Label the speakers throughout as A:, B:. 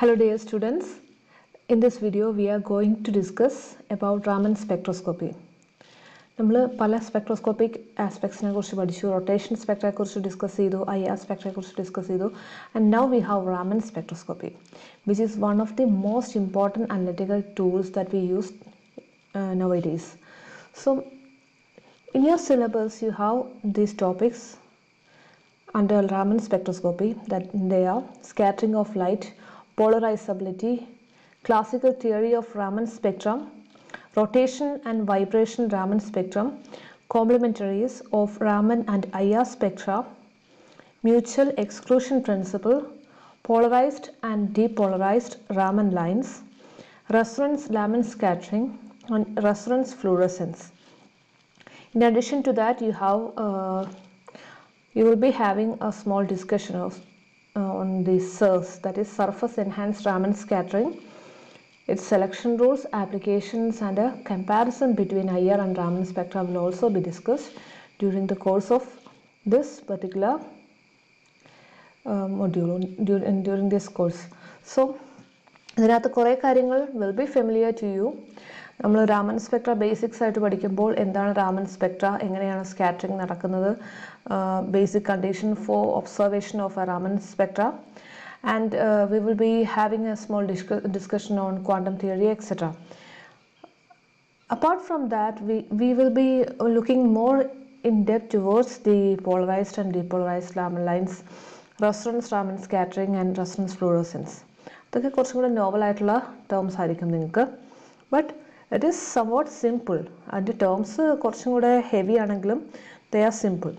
A: Hello dear students, in this video we are going to discuss about Raman spectroscopy. നമ്മൾ പല spectroscopic ആസ്പെക്ട്സിനെ കുറിച്ച് പഠിച്ചു, rotation സ്പെക്ട്രയെ കുറിച്ച് discuss ചെയ്തു, IR സ്പെക്ട്രയെ കുറിച്ച് ഡിസ്കസ് ചെയ്തു, and now we have Raman spectroscopy, which is one of the most important analytical tools that we use nowadays. So in your syllabus you have these topics under Raman spectroscopy, that they are scattering of light, polarizability, classical theory of Raman spectrum, rotation and vibration Raman spectrum, complementaries of Raman and IR spectra, mutual exclusion principle, polarized and depolarized Raman lines, resonance Raman scattering, and resonance fluorescence. In addition to that, you will be having a small discussion on the SERS, that is surface enhanced Raman scattering, its selection rules, applications, and a comparison between IR and Raman spectra will also be discussed during the course of this particular module, during this course. So ഇതിനകത്ത് കുറേ കാര്യങ്ങൾ will be familiar to you. നമ്മൾ Raman Spectra basics ആയിട്ട് പഠിക്കുമ്പോൾ എന്താണ് Raman Spectra, എങ്ങനെയാണ് scattering നടക്കുന്നത്, basic condition for observation of A Raman Spectra, and we will be having a small discussion on quantum theory, etc. Apart from that, we will be looking more in depth towards the polarized and depolarized Raman lines, resonance Raman scattering, and resonance fluorescence. ഇതൊക്കെ കുറച്ചും കൂടെ novel ആയിട്ടുള്ള terms ആയിരിക്കും നിങ്ങൾക്ക്, but it is somewhat simple. അതിൻ്റെ terms കുറച്ചും കൂടെ heavy ആണെങ്കിലും they are simple.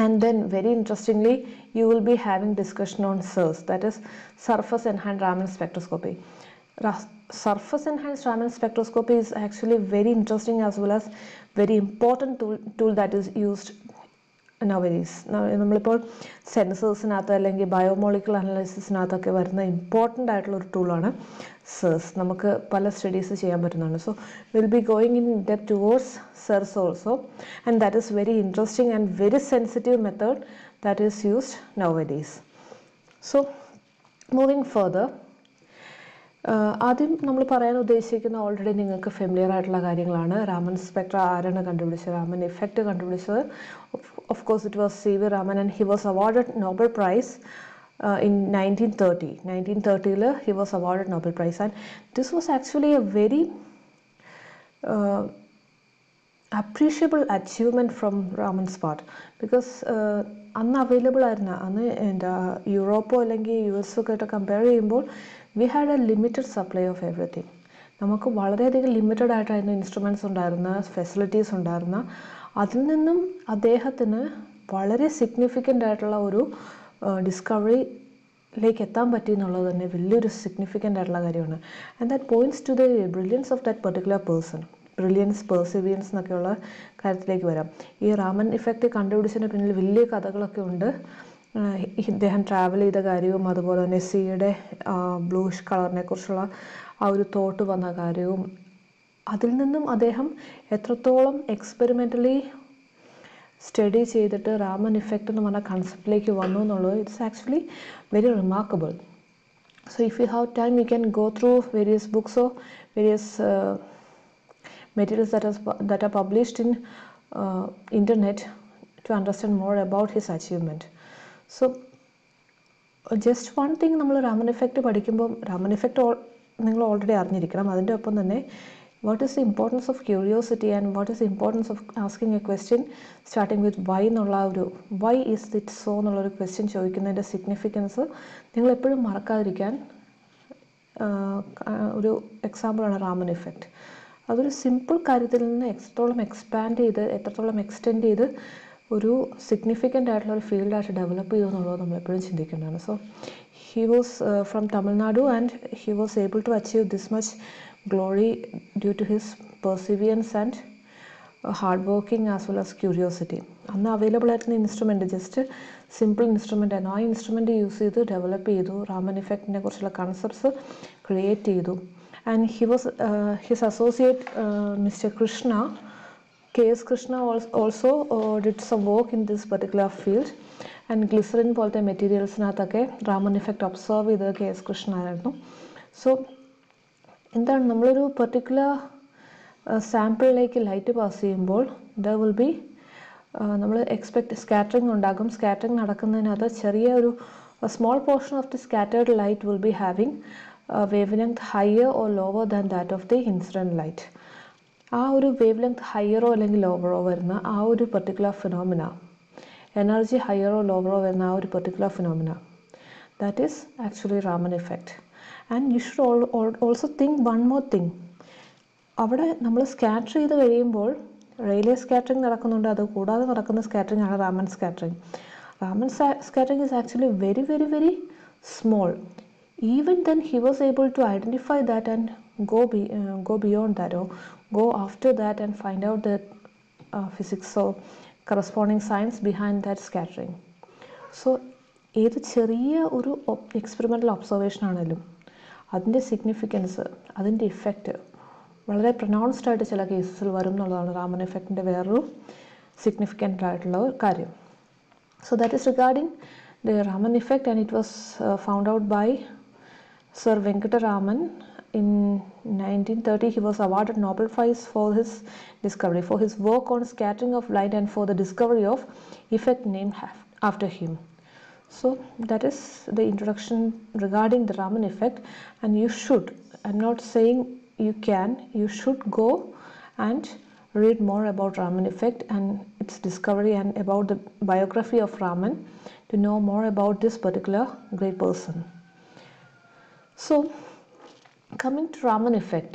A: And then very interestingly, you will be having discussion on SERS, that is surface enhanced Raman spectroscopy. Surface enhanced Raman spectroscopy is actually very interesting as well as very important tool that is used nowadays. നമ്മളിപ്പോൾ സെൻസേഴ്സിനകത്ത് അല്ലെങ്കിൽ ബയോമോളിക്കുലർ അനാലിസിസിനകത്തൊക്കെ വരുന്ന important ആയിട്ടുള്ള ഒരു ടൂളാണ് സെർസ്. നമുക്ക് പല സ്റ്റഡീസ് ചെയ്യാൻ പറ്റുന്നതാണ്. So will be going in depth towards search also, and that is very interesting and very sensitive method that is used nowadays. So moving further, ആദ്യം നമ്മൾ പറയാൻ ഉദ്ദേശിക്കുന്ന ഓൾറെഡി നിങ്ങൾക്ക് ഫെമിലിയർ ആയിട്ടുള്ള കാര്യങ്ങളാണ്. രാമൻ സ്പെക്ട്ര ആരാണ് കണ്ടുപിടിച്ചത്, രാമൻ ഇഫക്റ്റ് കണ്ടുപിടിച്ചത്? Of course it was C.V. Raman, and he was awarded Nobel Prize in 1930. 1930 he was awarded Nobel Prize, and this was actually a very appreciable achievement from Raman's part, because അന്ന് available ആയിരുന്ന, അന്ന് എന്താ യൂറോപ്പോ അല്ലെങ്കിൽ US ഒക്കെ ആയിട്ട് compare ചെയ്യുമ്പോൾ we had A limited supply of everything. നമുക്ക് വളരെയധികം ലിമിറ്റഡ് ആയിട്ടായിരുന്നു ഇൻസ്ട്രുമെൻറ്റ്സ് ഉണ്ടായിരുന്ന, ഫെസിലിറ്റീസ് ഉണ്ടായിരുന്ന. അതിൽ നിന്നും അദ്ദേഹത്തിന് വളരെ സിഗ്നിഫിക്കൻ്റ് ആയിട്ടുള്ള ഒരു ഡിസ്കവറിയിലേക്ക് എത്താൻ പറ്റി എന്നുള്ളത് തന്നെ വലിയൊരു സിഗ്നിഫിക്കൻ്റ് ആയിട്ടുള്ള കാര്യമാണ്. And that points to the brilliance of that particular person. Brilliance, perseverance എന്നൊക്കെയുള്ള കാര്യത്തിലേക്ക് വരാം. ഈ രാമൻ ഇഫക്റ്റ് കണ്ടുപിടിച്ചതിന് പിന്നിൽ വലിയ കഥകളൊക്കെ ഉണ്ട്. ഇദ്ദേഹം ട്രാവൽ ചെയ്ത കാര്യവും അതുപോലെ തന്നെ സീയുടെ ബ്ലൂഷ് കളറിനെ കുറിച്ചുള്ള ആ ഒരു തോട്ട് വന്ന കാര്യവും, അതിൽ നിന്നും അദ്ദേഹം എത്രത്തോളം എക്സ്പെരിമെൻ്റലി സ്റ്റഡി ചെയ്തിട്ട് രാമൻ ഇഫക്റ്റ് എന്ന് പറഞ്ഞ കൺസെപ്റ്റിലേക്ക് വന്നു എന്നുള്ളത് it's actually very remarkable. So if you have time you can go through various books or various materials that are published in internet to understand more about his achievement. So just one thing, നമ്മൾ Raman effect പഠിക്കുമ്പോൾ Raman effect നിങ്ങൾ already അറിഞ്ഞിരിക്കണം. അതിൻ്റെ ഒപ്പം തന്നെ what is the importance of curiosity and what is the importance of asking a question starting with why എന്നുള്ള ഒരു why is it so എന്നുള്ളൊരു ക്വസ്റ്റ്യൻ ചോദിക്കുന്നതിൻ്റെ സിഗ്നിഫിക്കൻസ് നിങ്ങൾ എപ്പോഴും മറക്കാതിരിക്കാൻ ഒരു എക്സാമ്പിളാണ് രാമൻ ഇഫക്റ്റ്. അതൊരു സിമ്പിൾ കാര്യത്തിൽ നിന്ന് എത്രത്തോളം എക്സ്പാൻഡ് ചെയ്ത്, എത്രത്തോളം എക്സ്റ്റെൻഡ് ചെയ്ത് ഒരു സിഗ്നിഫിക്കൻ്റ് ആയിട്ടുള്ള ഒരു ഫീൽഡായിട്ട് ഡെവലപ്പ് ചെയ്തു എന്നുള്ളത് നമ്മളെപ്പോഴും ചിന്തിക്കേണ്ടതാണ്. So he was from Tamil Nadu, and he was able to achieve this much glory due to his perseverance and hard working as well as curiosity. അന്ന് അവൈലബിൾ ആയിരുന്ന ഇൻസ്ട്രുമെൻറ്റ് ജസ്റ്റ് സിമ്പിൾ ഇൻസ്ട്രുമെൻ്റ് ആയിരുന്നു. ആ instrument use ചെയ്ത് develop ചെയ്തു, രാമൻ ഇഫക്റ്റിനെ കുറിച്ചുള്ള concepts create ചെയ്തു. And he was his associate Mr. Krishna K.S. Krishna also did some work in this particular field, and glycerin പോലത്തെ മെറ്റീരിയൽസിനകത്തൊക്കെ ramen effect observe ചെയ്തത് K.S. Krishna ആയിരുന്നു. So എന്താണ്, നമ്മളൊരു പെർട്ടിക്കുലർ സാമ്പിളിലേക്ക് ലൈറ്റ് പാസ് ചെയ്യുമ്പോൾ ദർ വിൽ ബി നമ്മൾ scattering ഉണ്ടാകും. Scattering നടക്കുന്നതിനകത്ത് ചെറിയ ഒരു small portion of the scattered light will be having wave length higher or lower than that of the incident light. ആ ഒരു വേവ് ലെങ്ത് ഹയറോ അല്ലെങ്കിൽ ലോവറോ വരുന്ന ആ ഒരു പെർട്ടിക്കുലർ ഫിനോമിന, എനർജി ഹയറോ ലോവറോ വരുന്ന ആ ഒരു particular phenomena, that is actually ramen effect. And you should also think one more thing. അവിടെ നമ്മൾ സ്കാറ്റർ ചെയ്ത് കഴിയുമ്പോൾ റെയിലേ സ്കാറ്ററിങ് നടക്കുന്നുണ്ട്, അത് കൂടാതെ നടക്കുന്ന സ്കാറ്ററിങ് ആണ് ramen scattering. Ramen scattering is actually very very very small. Even then he was able to identify that and go beyond that, or go after that and find out the physics or corresponding science behind that scattering. So ഏത് ചെറിയ ഒരു experimental observation ആണെങ്കിലും അതിൻ്റെ significance, അതിൻ്റെ effect വളരെ pronounced ആയിട്ട് ചില കേസസിൽ വരും എന്നുള്ളതാണ് റാമൻ എഫക്റ്റിൻ്റെ വേറൊരു സിഗ്നിഫിക്കൻ്റ് ആയിട്ടുള്ള കാര്യം. So that is regarding the Raman effect, and it was found out by Sir Venkataraman in 1930. He was awarded Nobel Prize for his discovery, for his work on scattering of light and for the discovery of effect named after him. So that is the introduction regarding the Raman effect, and you should, I'm not saying you can, you should go and read more about Raman effect and its discovery and about the biography of Raman to know more about this particular great person. So coming to Raman effect,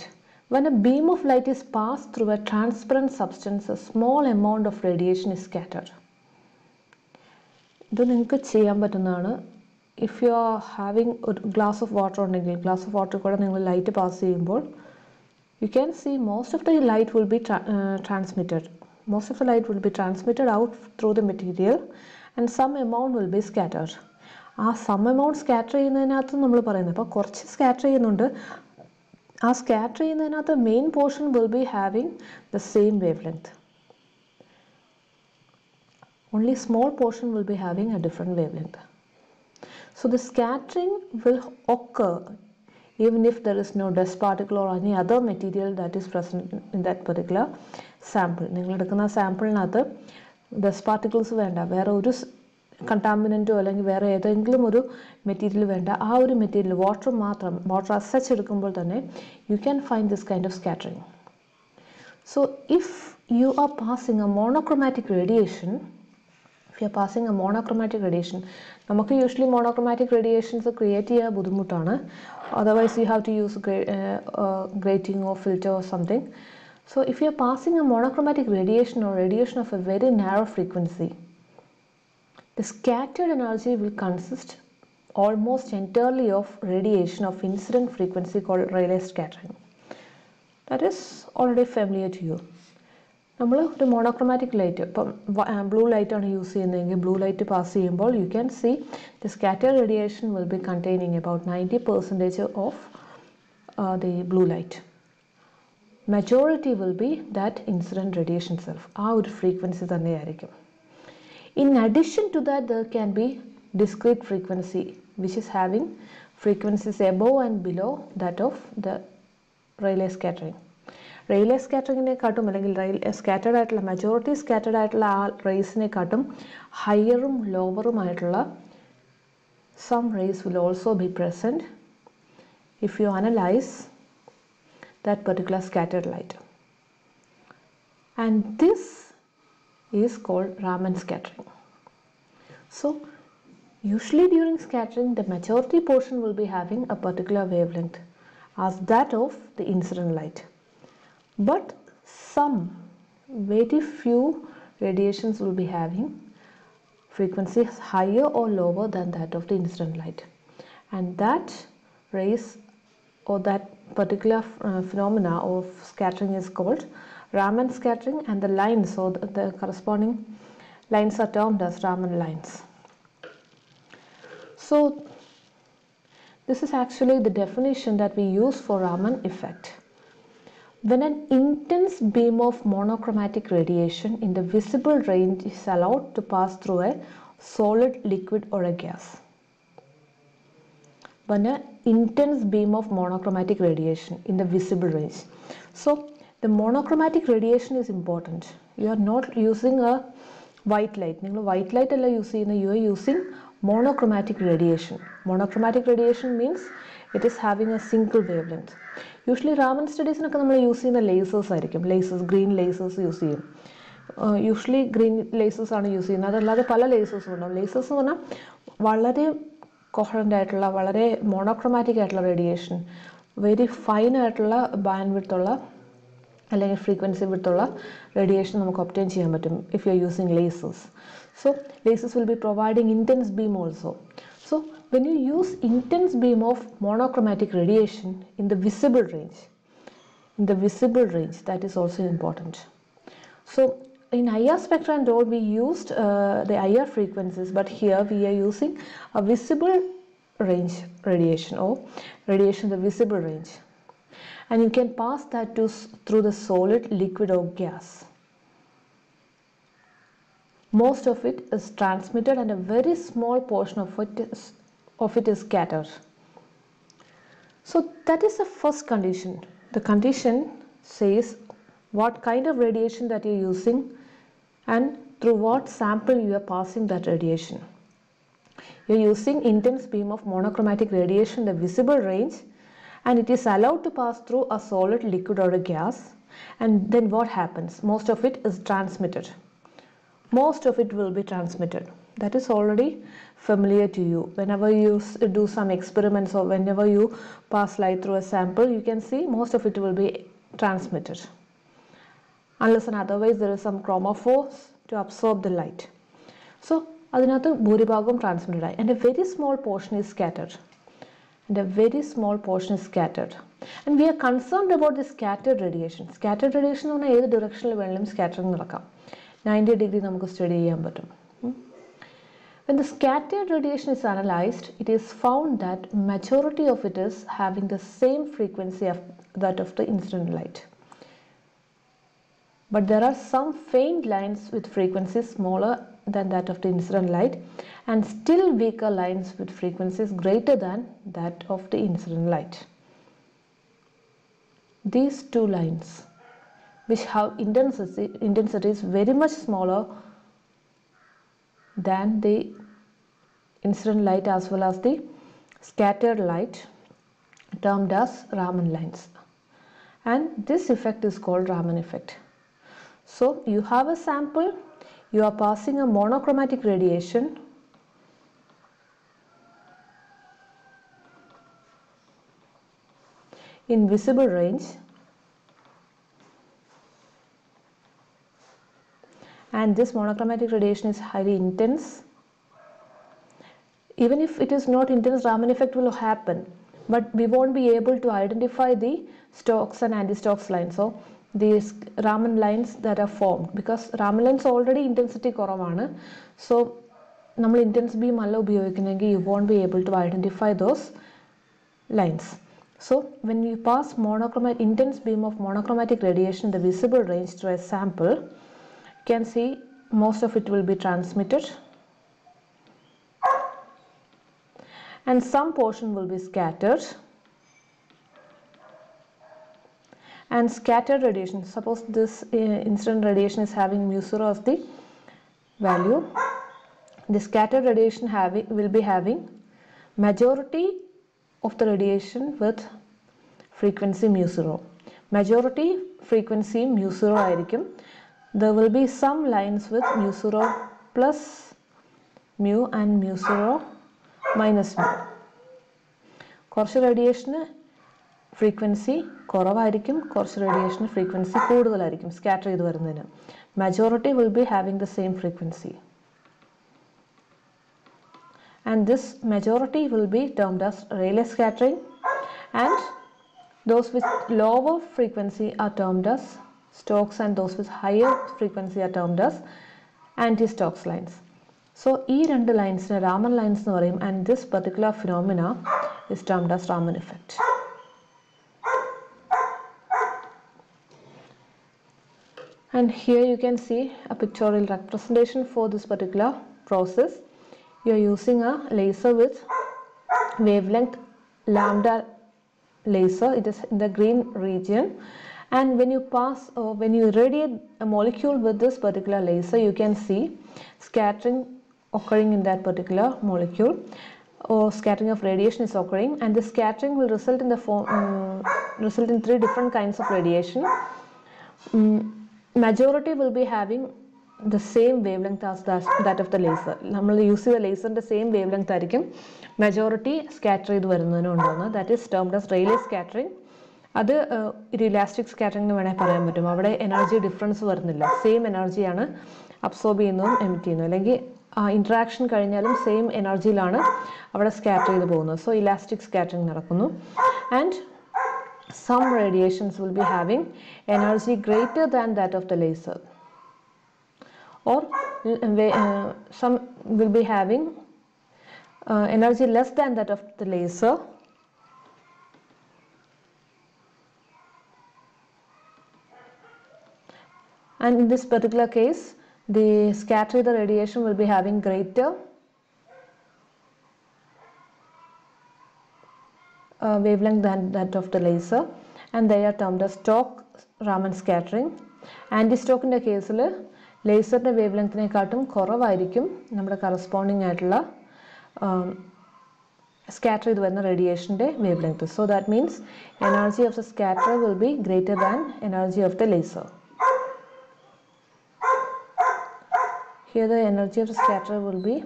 A: when a beam of light is passed through a transparent substance, a small amount of radiation is scattered. ഇത് നിങ്ങൾക്ക് ചെയ്യാൻ പറ്റുന്നതാണ്. If you are having ഒരു glass of water ഉണ്ടെങ്കിൽ, glass of water കൂടെ നിങ്ങൾ light pass ചെയ്യുമ്പോൾ you can see most of the light will be transmitted. Most of the light will be transmitted out through the material and some amount will be scattered. ആ some amount scatter ചെയ്യുന്നതിനകത്ത് നമ്മൾ പറയുന്നത്, അപ്പോൾ കുറച്ച് scatter ചെയ്യുന്നുണ്ട്, ആ scatter ചെയ്യുന്നതിനകത്ത് main portion will be having the same wavelength. Only small portion will be having a different wavelength. So the scattering will occur even if there is no dust particle or any other material that is present in that particular sample. നിങ്ങൾ എടുക്കുന്ന സാമ്പിളിനകത്ത് dust particles വേണ്ട, വേറെ ഒരു കണ്ടാമിനൻറ്റോ അല്ലെങ്കിൽ വേറെ ഏതെങ്കിലും ഒരു material വേണ്ട, ആ ഒരു മെറ്റീരിയൽ വാട്ടർ മാത്രം, വാട്ടർ അസച്ച് എടുക്കുമ്പോൾ തന്നെ you can find this kind of scattering. So if you are passing a monochromatic radiation, if you are passing a monochromatic radiation, നമുക്ക് യൂഷ്വലി മോണോക്രോമാറ്റിക് റേഡിയേഷൻസ് ക്രിയേറ്റ് ചെയ്യാൻ ബുദ്ധിമുട്ടാണ്. Otherwise you have to use grating or filter or something. So if you are passing a monochromatic radiation or radiation of a very narrow frequency, the scattered energy will consist almost entirely of radiation of incident frequency called Rayleigh scattering. That is already familiar to you. നമ്മൾ ഒരു monochromatic light, ഇപ്പം blue ലൈറ്റാണ് use ചെയ്യുന്നതെങ്കിൽ blue light pass ചെയ്യുമ്പോൾ you can see the scattered radiation will be containing about 90% of the blue light. Majority will be that incident radiation self, ആ ഒരു frequency തന്നെയായിരിക്കും. In addition to that there can be discrete frequency which is having frequencies above and below that of the Rayleigh scattering. Rayleigh സ്കാറ്ററിങ്ങിനെക്കാട്ടും അല്ലെങ്കിൽ scattered ആയിട്ടുള്ള majority scattered ആയിട്ടുള്ള ആ റേസിനെക്കാട്ടും ഹയറും ലോവറുമായിട്ടുള്ള some rays will also be present if you analyse that particular scattered light. And this is called Raman scattering. So usually during scattering the majority portion will be having a particular wavelength as that of the incident light. But some very few radiations will be having frequencies higher or lower than that of the incident light, and that rays or that particular phenomena of scattering is called Raman scattering, and the lines or the corresponding lines are termed as Raman lines. So this is actually the definition that we use for Raman effect. When an intense beam of monochromatic radiation in the visible range is allowed to pass through a solid, liquid or a gas. When an intense beam of monochromatic radiation in the visible range. So the monochromatic radiation is important. You are not using a white light. White light alla use cheyunna, you are using monochromatic radiation. Monochromatic radiation means it is having a single wavelength. Usually Raman studies we use lasers, lasers, green lasers use. Usually green lasers are used. That's pala lasers. Lasers are coherent ആയിട്ടുള്ള വളരെ monochromatic ആയിട്ടുള്ള radiation, very fine ആയിട്ടുള്ള bandwidth ഉള്ള അല്ലെങ്കിൽ frequency width ഉള്ള radiation നമുക്ക് obtain ചെയ്യാൻ പറ്റും if you are using lasers. So lasers will be providing intense beam also. So when you use intense beam of monochromatic radiation in the visible range, that is also important. So in IR spectra and all we used the IR frequencies, but here we are using a visible range radiation or radiation in the visible range, and you can pass that through the solid, liquid or gas. Most of it is transmitted and a very small portion of it is scattered. So that is the first condition. The condition says what kind of radiation that you are using and through what sample you are passing that radiation. You are using intense beam of monochromatic radiation in the visible range, and it is allowed to pass through a solid, liquid or a gas, and then what happens? Most of it is transmitted. Most of it will be transmitted. That is already familiar to you. Whenever you do some experiments or whenever you pass light through a sample, you can see most of it will be transmitted. Unless and otherwise there is some chromophores to absorb the light. So adinathu bhuribhagam transmitted and a very small portion is scattered. And we are concerned about the scattered radiation. Scattered radiation is in direction scattering 90 degree namukku study cheyan pattum. When the scattered radiation is analyzed, it is found that majority of it is having the same frequency of that of the incident light. But there are some faint lines with frequencies smaller than that of the incident light, and still weaker lines with frequencies greater than that of the incident light. These two lines, which have intensity is very much smaller than the incident light as well as the scattered light, termed as Raman lines, and this effect is called Raman effect. So you have a sample, you are passing a monochromatic radiation in visible range, and this monochromatic radiation is highly intense. Even if it is not intense, Raman effect will happen, but we won't be able to identify the Stokes and anti-Stokes lines. So these Raman lines that are formed, because Raman lines already intensity koravaanu, so nammal intense beam alla upayogikunengi you won't be able to identify those lines. So when you pass intense beam of monochromatic radiation in the visible range through a sample, you can see most of it will be transmitted and some portion will be scattered. And scattered radiation, suppose this incident radiation is having mu0 as the value, the scattered radiation will be having majority of the radiation with frequency mu0. Majority frequency mu0 ആയിരിക്കും. There will be some lines with mu0 plus mu and mu0 minus mu. കുറച്ച് റേഡിയേഷന് frequency കുറവായിരിക്കും, കുറച്ച് radiation frequency കൂടുതലായിരിക്കും scatter ചെയ്ത് വരുന്നതിന്. Majority will be having the same frequency, and this majority will be termed as Rayleigh scattering, and those with lower frequency are termed as Stokes, and those with higher frequency are termed as anti-Stokes lines. So ഈ രണ്ട് ലൈൻസിനെ Raman lines എന്ന് പറയും, and this particular phenomena is termed as Raman effect. And here you can see a pictorial representation for this particular process. You are using a laser with wavelength lambda laser. It is in the green region, and when you pass or when you irradiate a molecule with this particular laser, you can see scattering occurring in that particular molecule, or scattering of radiation is occurring, and the scattering will result in three different kinds of radiation. Majority will be having the same wavelength as that of the laser. നമ്മൾ use ചെയ്ത ലേസറിൻ്റെ same wavelength ആയിരിക്കും majority scatter ചെയ്ത് വരുന്നതിനുണ്ടാകുന്നത്. That is termed as Rayleigh scattering. അത് ഒരു elastic scattering എന്ന് വേണമെങ്കിൽ പറയാൻ പറ്റും. അവിടെ എനർജി ഡിഫറൻസ് വരുന്നില്ല, സെയിം എനർജിയാണ് അബ്സോർബ് ചെയ്യുന്നതും എമിറ്റ് ചെയ്യുന്നതും. അല്ലെങ്കിൽ ഇൻട്രാക്ഷൻ കഴിഞ്ഞാലും സെയിം എനർജിയിലാണ് അവിടെ സ്കാറ്റർ ചെയ്ത് പോകുന്നത്. സോ ഇലാസ്റ്റിക് സ്കാറ്ററിംഗ് നടക്കുന്നു. And some radiations will be having energy greater than that of the laser, or some will be having energy less than that of the laser. And in this particular case, the scatter the radiation will be having greater wavelength than that of the laser, and they are termed as Stokes-Raman scattering. ആൻറ്റിസ്റ്റോക്കിൻ്റെ കേസിൽ ലേസറിൻ്റെ wave ലെങ്ത്തിനെക്കാട്ടും കുറവായിരിക്കും നമ്മുടെ corresponding ആയിട്ടുള്ള scatter ചെയ്ത് വരുന്ന റേഡിയേഷൻ്റെ wavelength. So that means energy of the scatter will be greater than energy of the laser. Here the energy of the scatter will be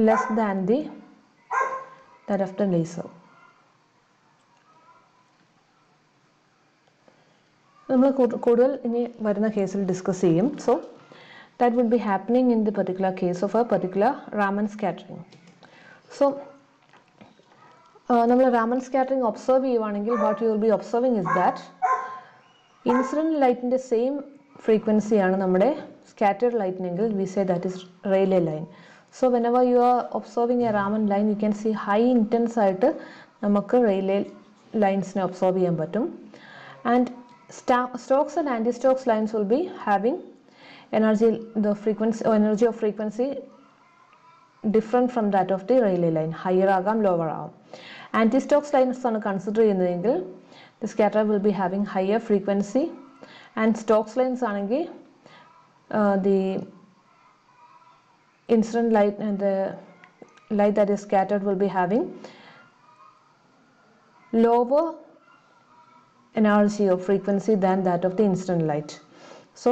A: less than that of the laser. നമ്മൾ കൂടുതൽ ഇനി വരുന്ന കേസിൽ discuss ചെയ്യും. So that would be happening in the particular case of a particular Raman scattering. So നമ്മൾ Raman scattering observe ചെയ്യുവാണെങ്കിൽ what you will be observing is that incident ലൈറ്റിൻ്റെ same ഫ്രീക്വൻസിയാണ് നമ്മുടെ സ്കാറ്റേർഡ് ലൈറ്റിനെങ്കിൽ we say that is Rayleigh line. So whenever you are observing a Raman line, you can see high intense ആയിട്ട് നമുക്ക് Rayleigh ലൈൻസിനെ observe ചെയ്യാൻ പറ്റും. And Stokes and anti-Stokes lines will be having energy of frequency different from that of the Rayleigh line. Higher ആകാം, lower ആകാം. Anti-Stokes lines ആണ് consider ചെയ്യുന്നതെങ്കിൽ the scatter will be having higher frequency, and Stokes lines ആണെങ്കിൽ the incident light and the light that is scattered will be having lower energy of frequency than that of the incident light. So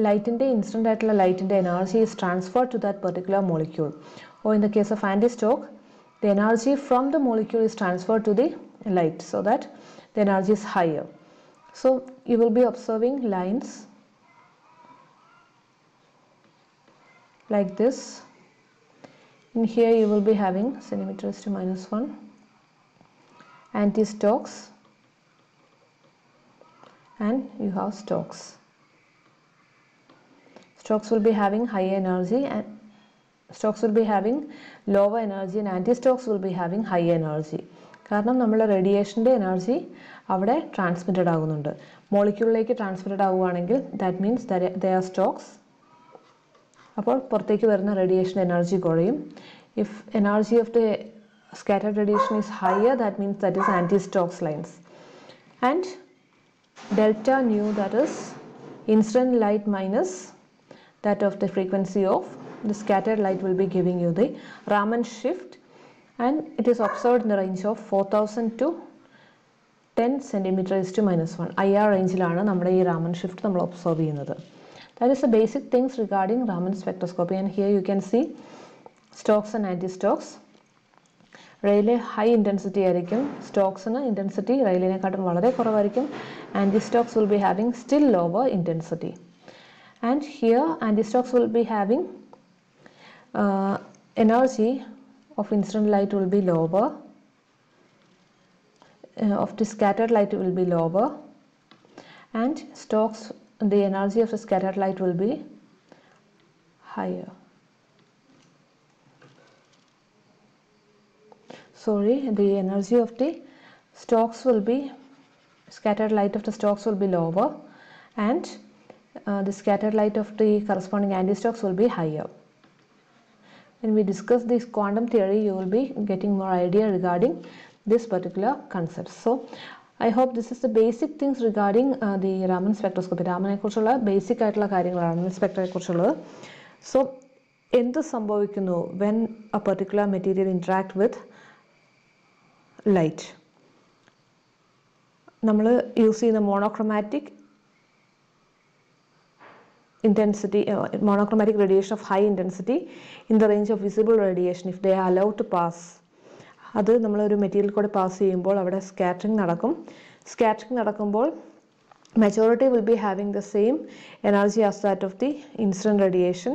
A: light in the instant ആയിട്ടുള്ള ലൈറ്റിൻ്റെ energy is transferred to that particular molecule, or in the case of anti-Stoke, the energy from the molecule is transferred to the light, so that the energy is higher. So you will be observing lines like this. In here you will be having centimeter raised to -1 anti-Stokes, and you have Stokes. Stokes will be having higher energy, and Stokes will be having lower energy, and anti-Stokes will be having higher energy. കാരണം നമ്മുടെ റേഡിയേഷൻ്റെ energy അവിടെ transmitted ആകുന്നുണ്ട്. മോളിക്യൂളിലേക്ക് transmitted ആവുകയാണെങ്കിൽ that means they are Stokes. അപ്പോൾ പുറത്തേക്ക് വരുന്ന radiation energy കുറയും. If energy of the scattered radiation is higher, that means that is anti-Stokes lines. And delta nu, that is incident light minus that of the frequency of the scattered light will be giving you the Raman shift, and it is observed in the range of 4000 to 10 centimeter raised to -1 IR റേഞ്ചിലാണ് നമ്മുടെ ഈ Raman shift നമ്മൾ observe ചെയ്യുന്നത്. That is the basic things regarding Raman spectroscopy, and here you can see Stokes and anti-Stokes. Rayleigh high intensity ആയിരിക്കും, സ്റ്റോക്സിന് intensity റെയിലിനെക്കാട്ടും വളരെ കുറവായിരിക്കും. Anti-Stokes will be having still lower intensity. And here anti-Stokes will be having energy of incident light will be lower, of the scattered light will be lower, and Stokes, the energy of the scattered light will be higher. the energy of the Stokes will be, scattered light of the Stokes will be lower, and the scattered light of the corresponding anti-Stokes will be higher. When we discuss this quantum theory, you will be getting more idea regarding this particular concept. So I hope this is the basic things regarding the Raman spectroscopy. Ramane kuറിച്ചുള്ള basic ആയിട്ടുള്ള കാര്യങ്ങളാണ് Raman spectra കുറിച്ചുള്ളത്. So എന്ത് സംഭവിക്കുന്നു when a particular material interact with light? നമ്മൾ use ചെയ്യുന്ന monochromatic intensity, monochromatic radiation of high intensity in the range of visible radiation, if they are allowed to pass, അത് നമ്മളൊരു material കൂടെ pass ചെയ്യുമ്പോൾ അവിടെ scattering നടക്കും. സ്കാറ്ററിങ് നടക്കുമ്പോൾ majority will be having the same energy as that of the incident radiation.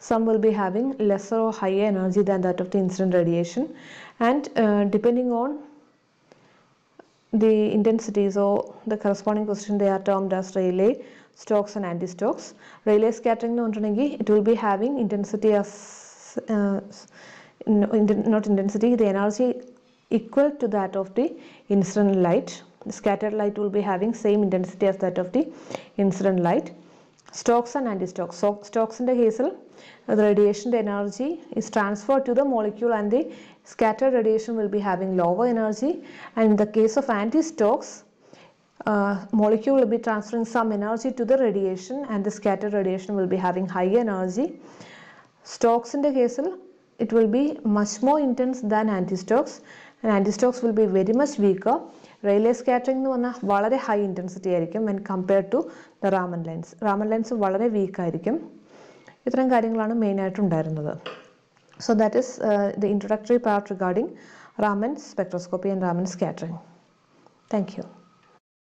A: Some will be having lesser or higher energy than that of the incident radiation, and depending on the intensities or the corresponding position, they are termed as Rayleigh, Stokes and anti-Stokes. Rayleigh scattering it will be having intensity as not intensity, the energy equal to that of the incident light. The scattered light will be having same intensity as that of the incident light. Stokes and anti-Stokes. So Stokes in the case, the radiation, the energy is transferred to the molecule, and the scattered radiation will be having lower energy. And in the case of anti-Stokes, molecule will be transferring some energy to the radiation, and the scattered radiation will be having higher energy. Stokes in the case, it will be much more intense than anti-Stokes, and anti-Stokes will be very much weaker. Rayleigh scattering എന്ന് പറഞ്ഞാൽ വളരെ high intensity ആയിരിക്കും when compared to the Raman lens. Raman lens വളരെ week ആയിരിക്കും. ഇത്തരം കാര്യങ്ങളാണ് മെയിനായിട്ട് ഉണ്ടായിരുന്നത്. So that is the introductory part regarding Raman spectroscopy and Raman scattering. Thank you.